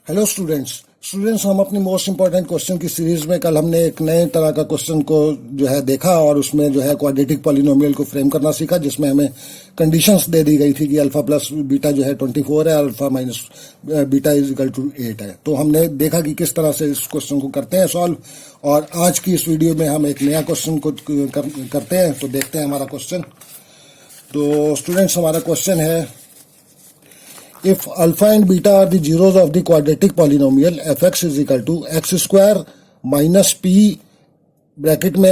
Hello students हम अपनी most important question की सीरीज में कल हमने एक नए तरह का क्वेश्चन को जो है देखा और उसमें जो है क्वाड्रेटिक पॉलिनोमियल को फ्रेम करना सीखा, जिसमें हमें कंडीशंस दे दी गई थी कि अल्फा प्लस बीटा जो है 24 है, alpha minus beta is equal to 8 है। तो हमने देखा कि किस तरह से इस क्वेश्चन को करते हैं सॉल्व, और आज की इस वीडियो में हम एक नया क्वेश्चन को करते हैं। तो देखते हैं हमारा क्वेश्चन। तो स्टूडेंट्स, हमारा क्वेश्चन है, if alpha and beta are the zeros of the quadratic polynomial fx is equal to x square minus p bracket में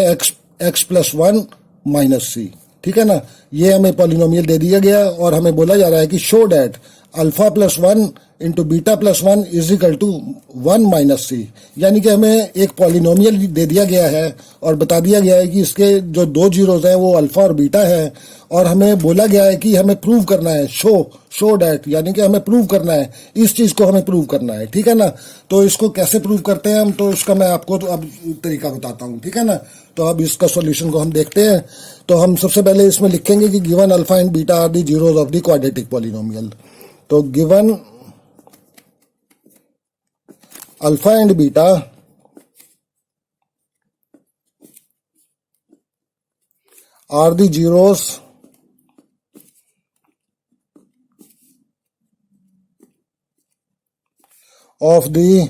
x प्लस 1 माइनस सी। ठीक है ना, ये हमें पॉलिनोमियल दे दिया गया और हमें बोला जा रहा है कि show that alpha plus 1 into beta plus 1 is equal to 1 minus c. यानी कि हमें एक पॉलिनोमियल दे दिया गया है और बता दिया गया है कि इसके जो दो जीरोज हैं वो अल्फा और बीटा है, और हमें बोला गया है कि हमें प्रूव करना है, शो डैट, यानी कि हमें प्रूव करना है, इस चीज को हमें प्रूव करना है। ठीक है ना, तो इसको कैसे प्रूव करते हैं हम, तो इसका मैं आपको तो अब तरीका बताता हूँ। ठीक है ना, तो अब इसका सॉल्यूशन को हम देखते हैं। तो हम सबसे पहले इसमें लिखेंगे कि given alpha and beta are the zeros of the quadratic polynomial. तो given alpha and beta are the zeros of the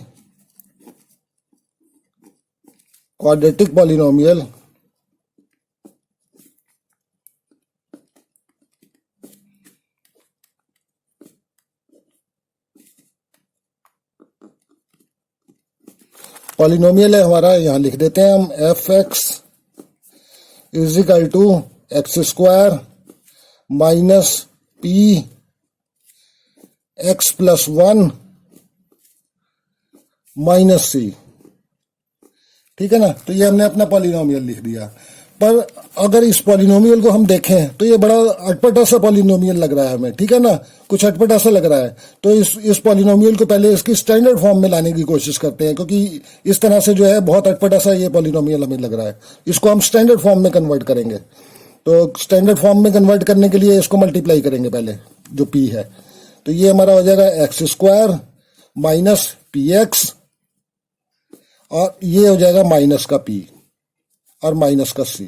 quadratic polynomial polynomial है हमारा, यहां लिख देते हैं हम f x is equal to x square minus p x plus 1 minus c. ठीक है ना, तो ये हमने अपना पॉलिनोमियल लिख दिया। पर अगर इस पॉलिनोमियल को हम देखें तो ये बड़ा अटपटा सा पॉलिनोमियल लग रहा है हमें। ठीक है ना, कुछ अटपटा सा लग रहा है। तो इस पॉलिनोमियल को पहले इसकी स्टैंडर्ड फॉर्म में लाने की कोशिश करते हैं, क्योंकि इस तरह से जो है बहुत अटपटा सा ये पॉलिनोमियल हमें लग रहा है। इसको हम स्टैंडर्ड फॉर्म में कन्वर्ट करेंगे। तो स्टैंडर्ड फॉर्म में कन्वर्ट करने के लिए इसको मल्टीप्लाई करेंगे पहले, जो पी है। तो ये हमारा हो जाएगा x square minus p x, और ये हो जाएगा माइनस का पी और माइनस का सी।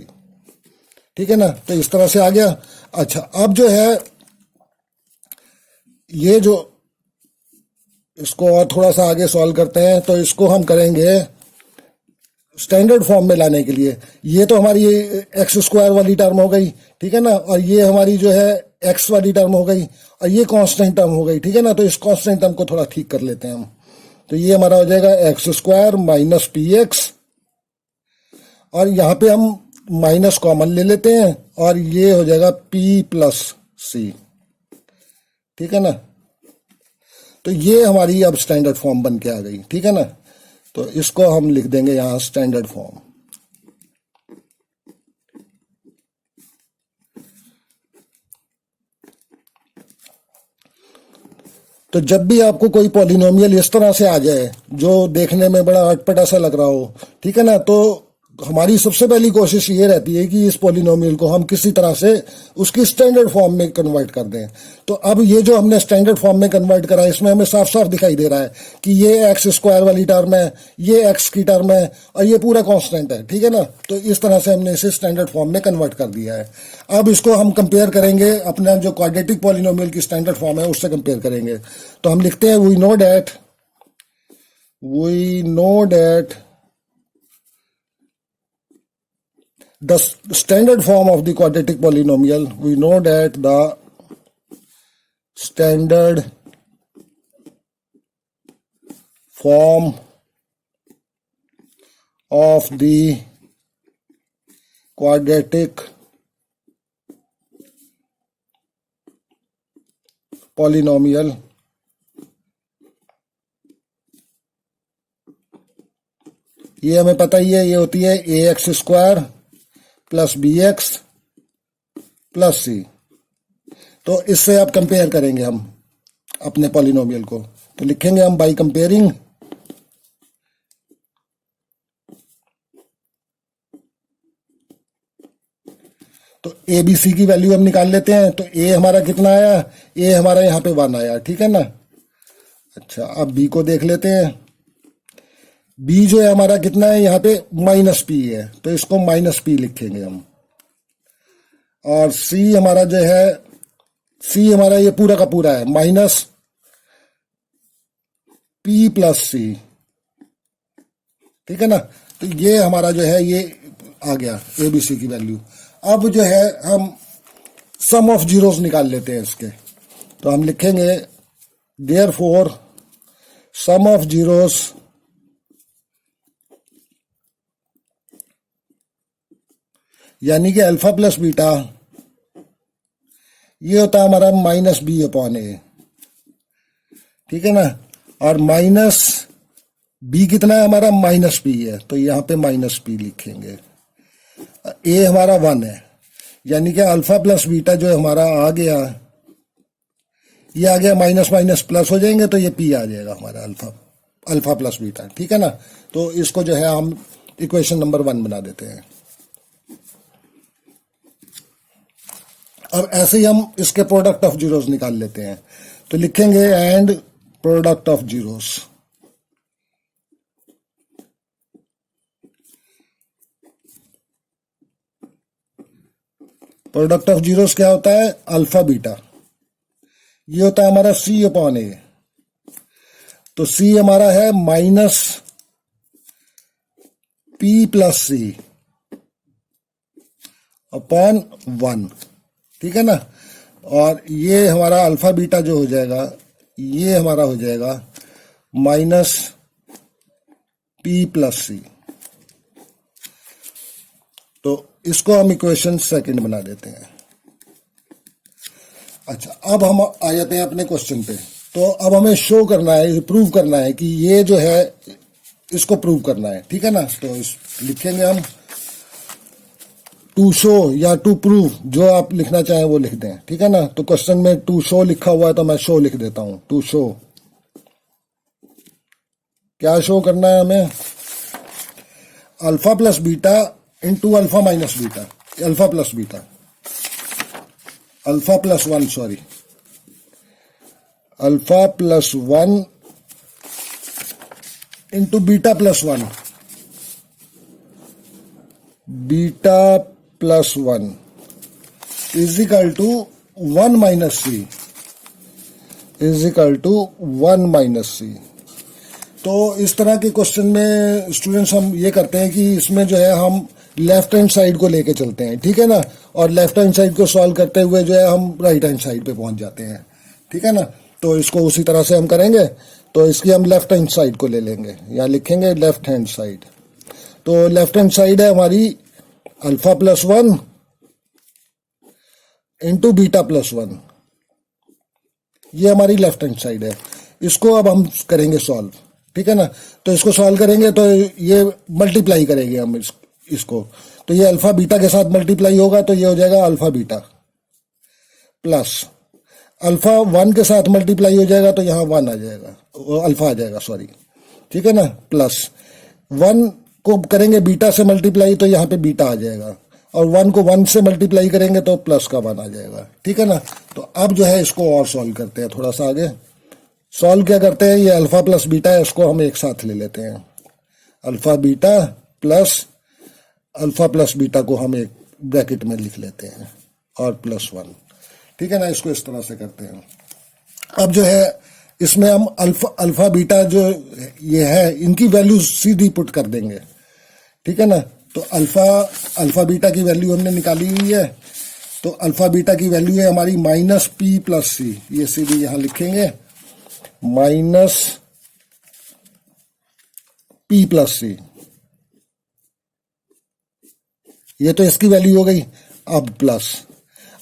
ठीक है ना, तो इस तरह से आ गया। अच्छा, अब जो है ये जो इसको और थोड़ा सा आगे सॉल्व करते हैं। तो इसको हम करेंगे स्टैंडर्ड फॉर्म में लाने के लिए। ये तो हमारी एक्स स्क्वायर वाली टर्म हो गई, ठीक है ना, और ये हमारी जो है एक्स वाली टर्म हो गई, और ये कांस्टेंट टर्म हो गई। ठीक है ना, तो इस कांस्टेंट टर्म को थोड़ा ठीक कर लेते हैं हम। तो ये हमारा हो जाएगा x square minus p x, और यहां पे हम माइनस कॉमन ले लेते हैं, और ये हो जाएगा पी प्लस सी। ठीक है ना, तो ये हमारी अब स्टैंडर्ड फॉर्म बन के आ गई। ठीक है ना, तो इसको हम लिख देंगे यहां स्टैंडर्ड फॉर्म। तो जब भी आपको कोई पॉलिनोमियल इस तरह से आ जाए जो देखने में बड़ा अटपटा सा लग रहा हो, ठीक है ना, तो हमारी सबसे पहली कोशिश ये रहती है कि इस पॉलिनोमियल को हम किसी तरह से उसकी स्टैंडर्ड फॉर्म में कन्वर्ट कर दें। तो अब ये जो हमने स्टैंडर्ड फॉर्म में कन्वर्ट करा है, इसमें हमें साफ साफ दिखाई दे रहा है कि ये एक्स स्क्वायर वाली टर्म है, ये एक्स की टर्म है, और ये पूरा कांस्टेंट है। ठीक है ना, तो इस तरह से हमने इसे स्टैंडर्ड फॉर्म में कन्वर्ट कर दिया है। अब इसको हम कंपेयर करेंगे अपना जो क्वाड्रेटिक पॉलिनोमियल की स्टैंडर्ड फॉर्म है उससे कंपेयर करेंगे। तो हम लिखते हैं we know that the standard form of the quadratic polynomial, we know that the standard form of the quadratic polynomial ये हमें पता ही है, ये होती है a x square plus b x plus c. तो इससे आप कंपेयर करेंगे हम अपने पॉलिनोमियल को। तो लिखेंगे हम बाय कंपेयरिंग तो ए बी सी की वैल्यू हम निकाल लेते हैं। तो ए हमारा कितना आया, ए हमारा यहाँ पे 1 आया। ठीक है ना, अच्छा, अब बी को देख लेते हैं। बी जो है हमारा कितना है, यहाँ पे माइनस पी है, तो इसको माइनस पी लिखेंगे हम। और सी हमारा जो है, सी हमारा ये पूरा का पूरा है माइनस पी प्लस सी, ठीक है ना। तो ये हमारा जो है ये आ गया ए बी सी की वैल्यू। अब जो है हम सम ऑफ जीरोस निकाल लेते हैं इसके। तो हम लिखेंगे देयरफॉर सम ऑफ जीरोस यानी कि अल्फा प्लस बीटा, ये होता है हमारा माइनस बी अपॉन ए, ठीक है ना। और माइनस बी कितना है हमारा, माइनस पी है, तो यहां पे माइनस पी लिखेंगे। ए हमारा 1 है, यानी कि अल्फा प्लस बीटा जो हमारा आ गया, ये आ गया माइनस माइनस प्लस हो जाएंगे, तो ये पी आ जाएगा हमारा अल्फा प्लस बीटा, ठीक है ना। तो इसको जो है हम इक्वेशन नंबर 1 बना देते हैं। अब ऐसे ही हम इसके प्रोडक्ट ऑफ जीरोस निकाल लेते हैं। तो लिखेंगे and product of zeros. Product of zeros क्या होता है, अल्फा बीटा, ये होता है हमारा सी अपॉन ए। तो सी हमारा है माइनस पी प्लस सी अपॉन 1, ठीक है ना। और ये हमारा अल्फा बीटा जो हो जाएगा, ये हमारा हो जाएगा माइनस पी प्लस सी। तो इसको हम इक्वेशन सेकंड बना देते हैं। अच्छा, अब हम आ जाते हैं अपने क्वेश्चन पे। तो अब हमें शो करना है, प्रूव करना है कि ये जो है इसको प्रूव करना है, ठीक है ना। तो लिखेंगे हम टू शो या टू प्रूव, जो आप लिखना चाहें वो लिख दें, ठीक है ना। तो क्वेश्चन में टू शो लिखा हुआ है, तो मैं शो लिख देता हूं। टू शो, क्या शो करना है हमें, alpha plus beta into alpha minus beta, alpha plus beta, alpha plus 1, sorry, alpha plus 1 into beta plus 1, beta plus 1 is equal to 1 minus c, is equal to 1 minus c. तो इस तरह के question में students हम ये करते हैं कि इसमें जो है हम लेफ्ट हैंड साइड को लेके चलते हैं, ठीक है ना। और लेफ्ट हैंड साइड को सॉल्व करते हुए जो है हम राइट हैंड साइड पे पहुंच जाते हैं, ठीक है ना। तो इसको उसी तरह से हम करेंगे। तो इसकी हम लेफ्ट हैंड साइड को ले लेंगे, यहाँ लिखेंगे लेफ्ट हैंड साइड। तो लेफ्ट हैंड साइड है हमारी alpha plus 1 into beta plus 1, ये हमारी लेफ्ट हैंड साइड है। इसको अब हम करेंगे सॉल्व, ठीक है ना। तो इसको सॉल्व करेंगे तो ये मल्टीप्लाई करेंगे हम इसको। तो ये अल्फा बीटा के साथ मल्टीप्लाई होगा, तो ये हो जाएगा अल्फा बीटा प्लस अल्फा 1 के साथ मल्टीप्लाई हो जाएगा, तो यहाँ 1 आ जाएगा, अल्फा आ जाएगा, सॉरी, ठीक है ना। प्लस 1 को करेंगे बीटा से मल्टीप्लाई, तो यहाँ पे बीटा आ जाएगा। और 1 को 1 से मल्टीप्लाई करेंगे तो प्लस का 1 आ जाएगा, ठीक है ना। तो अब जो है इसको और सॉल्व करते हैं, थोड़ा सा आगे सॉल्व क्या करते हैं, ये अल्फा प्लस बीटा है, इसको हम एक साथ ले लेते हैं। Alpha beta plus alpha plus beta को हम एक ब्रैकेट में लिख लेते हैं और प्लस 1, ठीक है ना। इसको इस तरह से करते हैं। अब जो है इसमें हम अल्फा बीटा जो ये है इनकी वैल्यू सीधी पुट कर देंगे, ठीक है ना। तो अल्फा बीटा की वैल्यू हमने निकाली हुई है। तो अल्फा बीटा की वैल्यू है हमारी माइनस पी प्लस सी, ये सीधी यहां लिखेंगे माइनस पी प्लस सी, ये तो इसकी वैल्यू हो गई। अब प्लस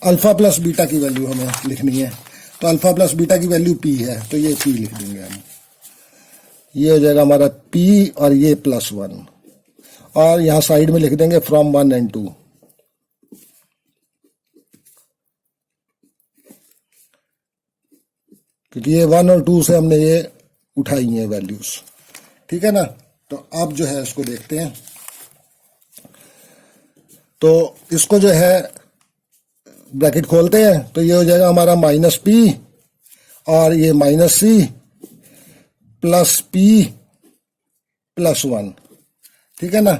अल्फा प्लस बीटा की वैल्यू हमें लिखनी है। तो अल्फा प्लस बीटा की वैल्यू पी है, तो ये पी लिख देंगे हम, ये हो जाएगा हमारा पी और ये प्लस 1। और यहां साइड में लिख देंगे फ्रॉम 1 and 2, क्योंकि ये 1 और 2 से हमने ये उठाई हैं वैल्यूज, ठीक है ना। तो अब जो है इसको देखते हैं। तो इसको जो है ब्रैकेट खोलते हैं, तो ये हो जाएगा हमारा माइनस पी और ये minus C plus P plus 1, ठीक है ना।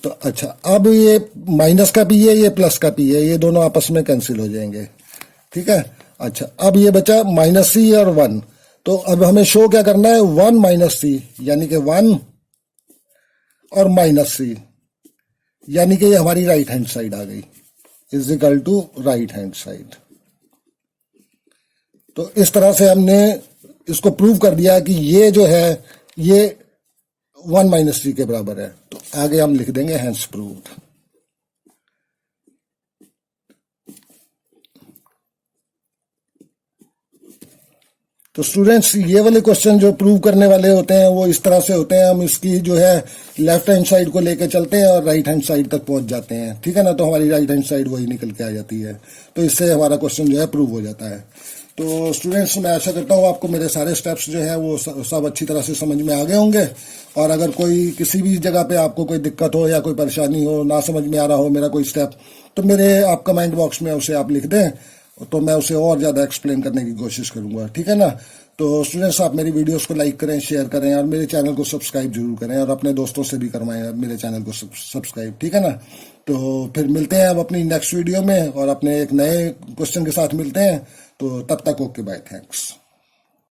तो अच्छा, अब ये माइनस का पी है, ये प्लस का पी है, ये दोनों आपस में कैंसिल हो जाएंगे, ठीक है। अच्छा, अब ये बचा माइनस सी और 1। तो अब हमें शो क्या करना है, 1 माइनस सी, यानी कि 1 और माइनस सी, यानी कि ये हमारी राइट हैंड साइड आ गई, is equal to right hand side. तो इस तरह से हमने इसको प्रूव कर दिया कि ये जो है ये 1 माइनस सी के बराबर है। तो आगे हम लिख देंगे हैंस प्रूव्ड। तो स्टूडेंट्स, ये वाले क्वेश्चन जो प्रूव करने वाले होते हैं वो इस तरह से होते हैं, हम इसकी जो है लेफ्ट हैंड साइड को लेके चलते हैं और राइट हैंड साइड तक पहुंच जाते हैं, ठीक है ना। तो हमारी राइट हैंड साइड वही निकल के आ जाती है। तो इससे हमारा क्वेश्चन जो है प्रूव हो जाता है। तो स्टूडेंट्स, मैं आशा करता हूँ आपको मेरे सारे स्टेप्स जो है वो सब अच्छी तरह से समझ में आ गए होंगे। और अगर कोई किसी भी जगह पे आपको कोई दिक्कत हो या कोई परेशानी हो, ना समझ में आ रहा हो मेरा कोई स्टेप, तो मेरे आप कमेंट बॉक्स में उसे आप लिख दें, तो मैं उसे और ज़्यादा एक्सप्लेन करने की कोशिश करूँगा, ठीक है ना। तो स्टूडेंट्स, आप मेरी वीडियोस को लाइक करें, शेयर करें और मेरे चैनल को सब्सक्राइब जरूर करें और अपने दोस्तों से भी करवाएं मेरे चैनल को सब्सक्राइब, ठीक है ना। तो फिर मिलते हैं अब अपनी नेक्स्ट वीडियो में और अपने एक नए क्वेश्चन के साथ मिलते हैं। तो तब तक ओके, बाय, थैंक्स।